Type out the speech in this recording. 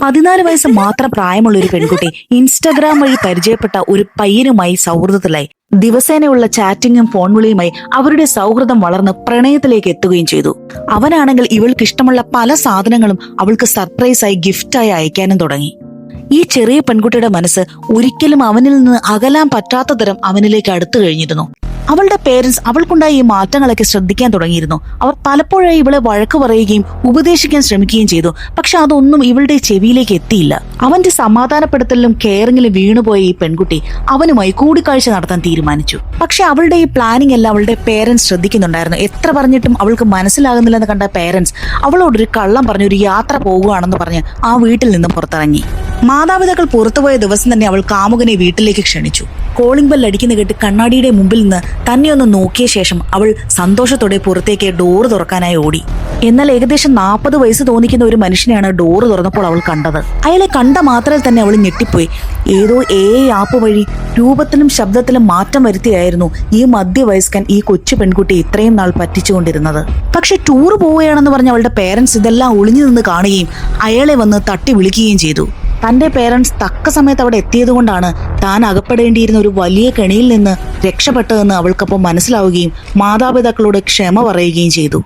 14 വയസ്സ് മാത്രം പ്രായമുള്ള ഒരു പെൺകുട്ടി ഇൻസ്റ്റഗ്രാം വഴി പരിചയപ്പെട്ട ഒരു പയ്യനുമായി സൗഹൃദത്തിലായി. ദിവസേനയുള്ള ചാറ്റിങ്ങും ഫോൺ വിളിയുമായി അവരുടെ സൗഹൃദം വളർന്ന് പ്രണയത്തിലേക്ക് എത്തുകയും ചെയ്തു. അവനാണെങ്കിൽ ഇവൾക്ക് ഇഷ്ടമുള്ള പല സാധനങ്ങളും അവൾക്ക് സർപ്രൈസായി ഗിഫ്റ്റായി അയക്കാനും തുടങ്ങി. ഈ ചെറിയ പെൺകുട്ടിയുടെ മനസ്സ് ഒരിക്കലും അവനിൽ നിന്ന് അകലാൻ പറ്റാത്ത തരം അവനിലേക്ക് അടുത്തു കഴിഞ്ഞിരുന്നു. അവളുടെ പേരൻസ് അവൾക്കുണ്ടായ ഈ മാറ്റങ്ങളൊക്കെ ശ്രദ്ധിക്കാൻ തുടങ്ങിയിരുന്നു. അവർ പലപ്പോഴായി ഇവളെ വഴക്ക് പറയുകയും ഉപദേശിക്കാൻ ശ്രമിക്കുകയും ചെയ്തു. പക്ഷെ അതൊന്നും ഇവളുടെ ചെവിയിലേക്ക് എത്തിയില്ല. അവന്റെ സമാധാനപ്പെടുത്തലിലും കെയറിങ്ങിലും വീണുപോയ ഈ പെൺകുട്ടി അവനുമായി കൂടിക്കാഴ്ച നടത്താൻ തീരുമാനിച്ചു. പക്ഷെ അവളുടെ ഈ പ്ലാനിങ് എല്ലാം അവളുടെ പേരൻസ് ശ്രദ്ധിക്കുന്നുണ്ടായിരുന്നു. എത്ര പറഞ്ഞിട്ടും അവൾക്ക് മനസ്സിലാകുന്നില്ലെന്ന് കണ്ട പേരൻസ് അവളോടൊരു കള്ളം പറഞ്ഞ് ഒരു യാത്ര പോകുകയാണെന്ന് പറഞ്ഞ് ആ വീട്ടിൽ നിന്നും പുറത്തിറങ്ങി. മാതാപിതാക്കൾ പുറത്തുപോയ ദിവസം തന്നെ അവൾ കാമുകനെ വീട്ടിലേക്ക് ക്ഷണിച്ചു. കോളിംഗ് ബെൽ അടിക്കുന്ന കേട്ട് കണ്ണാടിയുടെ മുമ്പിൽ നിന്ന് തന്നെ ഒന്ന് നോക്കിയ ശേഷം അവൾ സന്തോഷത്തോടെ പുറത്തേക്ക് ഡോറ് തുറക്കാനായി ഓടി. എന്നാൽ ഏകദേശം 40 വയസ്സ് തോന്നിക്കുന്ന ഒരു മനുഷ്യനെയാണ് ഡോറ് തുറന്നപ്പോൾ അവൾ കണ്ടത്. അയാളെ കണ്ട മാത്രയിൽ തന്നെ അവൾ ഞെട്ടിപ്പോയി. ഏതോ ആപ്പ് വഴി രൂപത്തിലും ശബ്ദത്തിലും മാറ്റം വരുത്തിയായിരുന്നു ഈ മധ്യവയസ്കൻ ഈ കൊച്ചു പെൺകുട്ടി ഇത്രയും നാൾ പറ്റിച്ചുകൊണ്ടിരുന്നത്. പക്ഷെ ടൂർ പോവുകയാണെന്ന് പറഞ്ഞ അവളുടെ പേരൻസ് ഇതെല്ലാം ഒളിഞ്ഞു നിന്ന് കാണുകയും അയാളെ വന്ന് തട്ടി വിളിക്കുകയും ചെയ്തു. തന്റെ പേരൻസ് തക്ക സമയത്ത് അവിടെ എത്തിയതുകൊണ്ടാണ് താൻ അകപ്പെടേണ്ടിയിരുന്ന ഒരു വലിയ കെണിയിൽ നിന്ന് രക്ഷപ്പെട്ടതെന്ന് അവൾക്കപ്പോൾ മനസ്സിലാവുകയും മാതാപിതാക്കളോട് ക്ഷമ പറയുകയും ചെയ്തു.